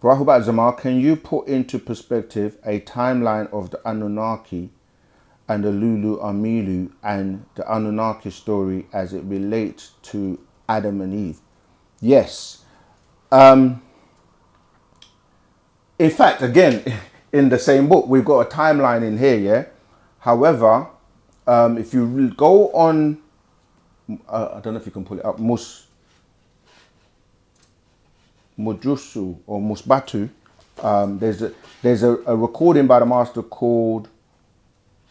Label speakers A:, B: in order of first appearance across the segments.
A: Rahubat Zamar, can you put into perspective a timeline of the Anunnaki and the Lulu Amu and the Anunnaki story as it relates to Adam and Eve? Yes. In fact, again, in the same book, we've got a timeline in here, yeah? However, if you go on, I don't know if you can pull it up, Mujusu or Musbatu, there's a recording by the master called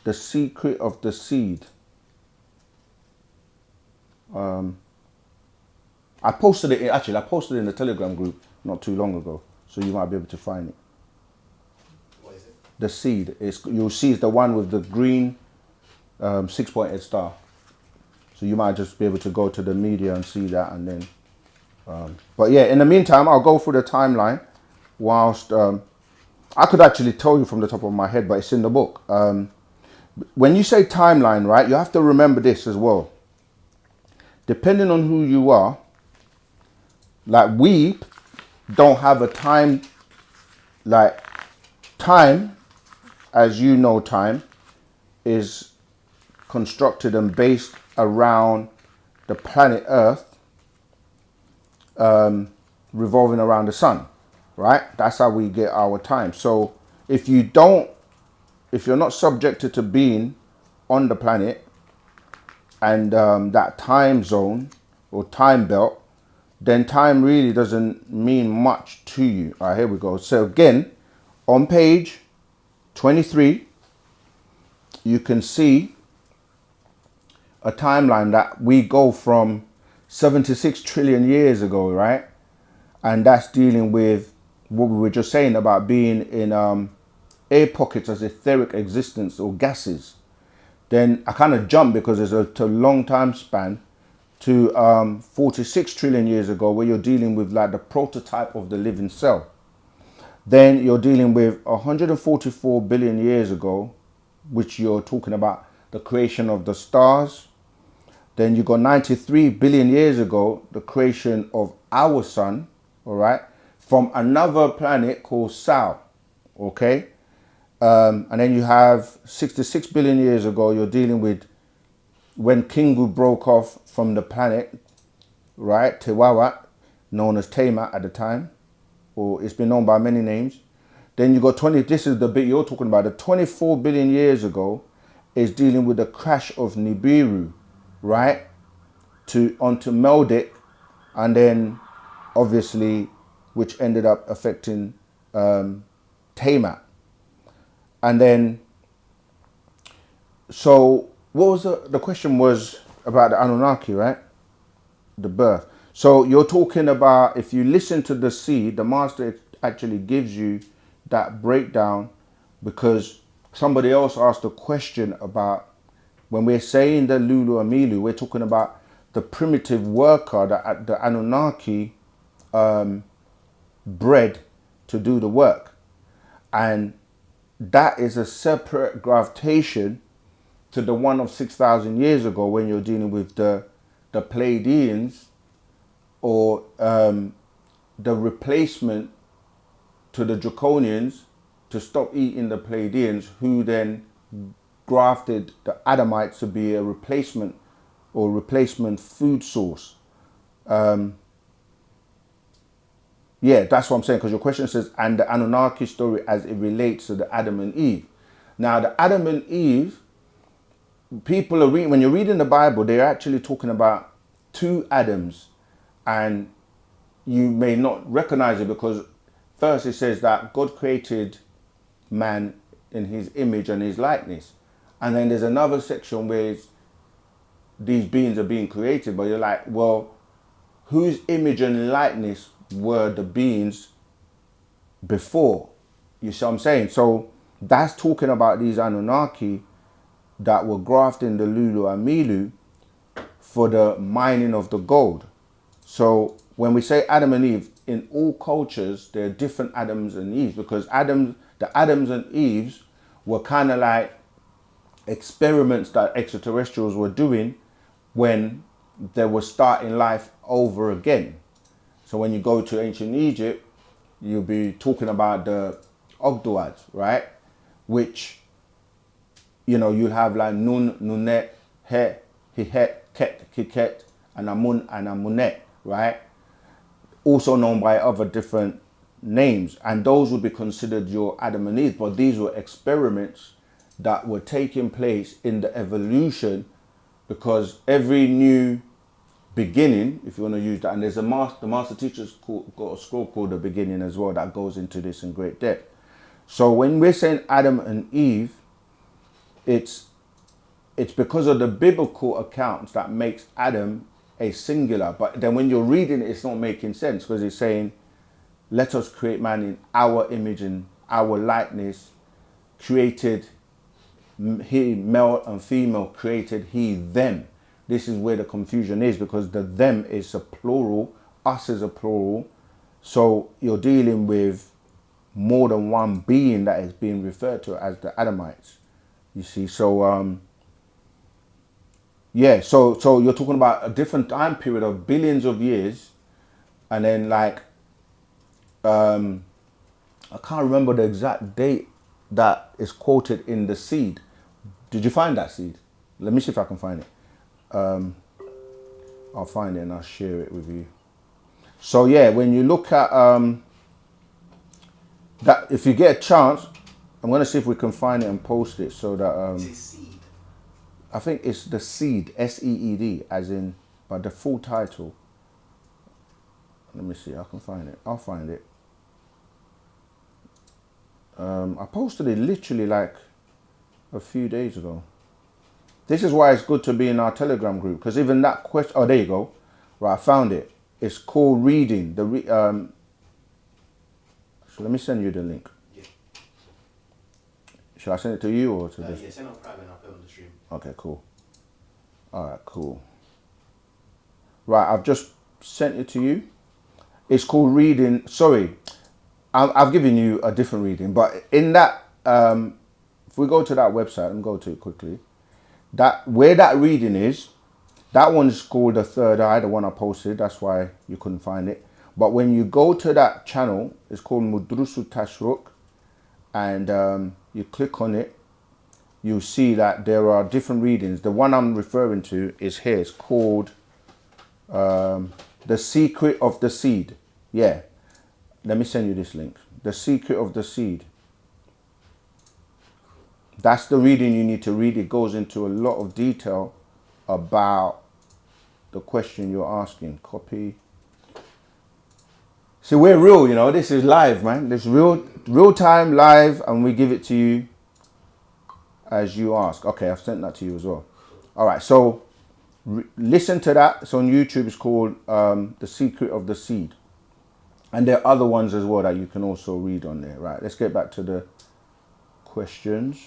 A: The Secret of the Seed. I posted it, I posted it in the Telegram group not too long ago, so you might be able to find it.
B: What is it?
A: The Seed, you'll see it's the one with the green 6-pointed star. So you might just be able to go to the media and see that, and then but yeah, in the meantime, I'll go through the timeline whilst I could actually tell you from the top of my head, but it's in the book. When you say timeline, right, you have to remember this as well. Depending on who you are, like we don't have a time, like time, as you know, time is constructed and based around the planet Earth revolving around the sun, right? That's how we get our time. So if you're not subjected to being on the planet and that time zone or time belt, then time really doesn't mean much to you. All right, here we go. So again, on page 23, you can see a timeline that we go from 76 trillion years ago, right? And that's dealing with what we were just saying about being in air pockets as etheric existence or gases. Then I kind of jump because there's a long time span to 46 trillion years ago, where you're dealing with like the prototype of the living cell. Then you're dealing with 144 billion years ago, which you're talking about the creation of the stars. Then you got 93 billion years ago, the creation of our sun, all right, from another planet called Sao, okay? And then you have 66 billion years ago, you're dealing with when Kingu broke off from the planet, right, Tewawa, known as Tema at the time, or it's been known by many names. Then you got this is the bit you're talking about, the 24 billion years ago is dealing with the crash of Nibiru, right, onto Meldic, and then obviously which ended up affecting Tamat. And then so what was the question was about the Anunnaki, right? The birth. So you're talking about, if you listen to the seed, the master actually gives you that breakdown, because somebody else asked a question about when we're saying the Lulu Amu, we're talking about the primitive worker that the Anunnaki bred to do the work. And that is a separate gravitation to the one of 6,000 years ago, when you're dealing with the Pleiadians, or the replacement to the Draconians to stop eating the Pleiadians, who then grafted the Adamites to be a replacement or replacement food source. Yeah, that's what I'm saying, because your question says, and the Anunnaki story as it relates to the Adam and Eve. Now, the Adam and Eve, people are reading, when you're reading the Bible, they're actually talking about two Adams, and you may not recognize it because first it says that God created man in his image and his likeness. And then there's another section where these beings are being created, but you're like, well, whose image and likeness were the beings before? You see what I'm saying? So that's talking about these Anunnaki that were grafting the Lulu Amu for the mining of the gold. So when we say Adam and Eve, in all cultures, there are different Adams and Eves, because the Adams and Eves were kind of like experiments that extraterrestrials were doing when they were starting life over again. So when you go to ancient Egypt, you'll be talking about the Ogdoads, right? Which, you know, you'll have like Nun, Nunet, He, Hihet, Ket, Kiket, and Amun and Amunet, right? Also known by other different names. And those would be considered your Adam and Eve. But these were experiments that were taking place in the evolution, because every new beginning, if you want to use that, and there's the master teacher's got a scroll called The Beginning as well that goes into this in great depth. So when we're saying Adam and Eve, it's because of the biblical accounts that makes Adam a singular. But then when you're reading it, it's not making sense, because it's saying, let us create man in our image and our likeness, created he, male and female, created he them. This is where the confusion is, because the them is a plural, us is a plural. So you're dealing with more than one being that is being referred to as the Adamites. You see, so yeah, so you're talking about a different time period of billions of years, and then like I can't remember the exact date that is quoted in the seed. Did you find that seed? Let me see if I can find it. I'll find it and I'll share it with you. So yeah, when you look at that, if you get a chance, I'm gonna see if we can find it and post it so that
B: Seed.
A: I think it's the seed, SEED, as in, but the full title. Let me see, I can find it. I'll find it. I posted it literally like a few days ago. This is why it's good to be in our Telegram group, because even that question, oh, there you go. Right, I found it. It's called Reading. So let me send you the link.
B: Yeah.
A: Shall I send it to you or to this?
B: Yeah, send on private and I'll put it on the stream.
A: Okay, cool. All right, cool. Right, I've just sent it to you. It's called Reading. Sorry, I've given you a different reading, but in that, if we go to that website and go to it quickly, that where that reading is, that one's called The Third Eye, the one I posted. That's why you couldn't find it. But when you go to that channel, it's called Mudrusu Tashruk, and you click on it, you see that there are different readings. The one I'm referring to is here. It's called The Secret of the Seed. Yeah. Let me send you this link. The Secret of the Seed. That's the reading you need to read. It goes into a lot of detail about the question you're asking. Copy. See, we're real, you know. This is live, man. This real time live, and we give it to you as you ask. Okay, I've sent that to you as well. All right, so listen to that. It's on YouTube. It's called The Secret of the Seed. And there are other ones as well that you can also read on there. Right, let's get back to the questions.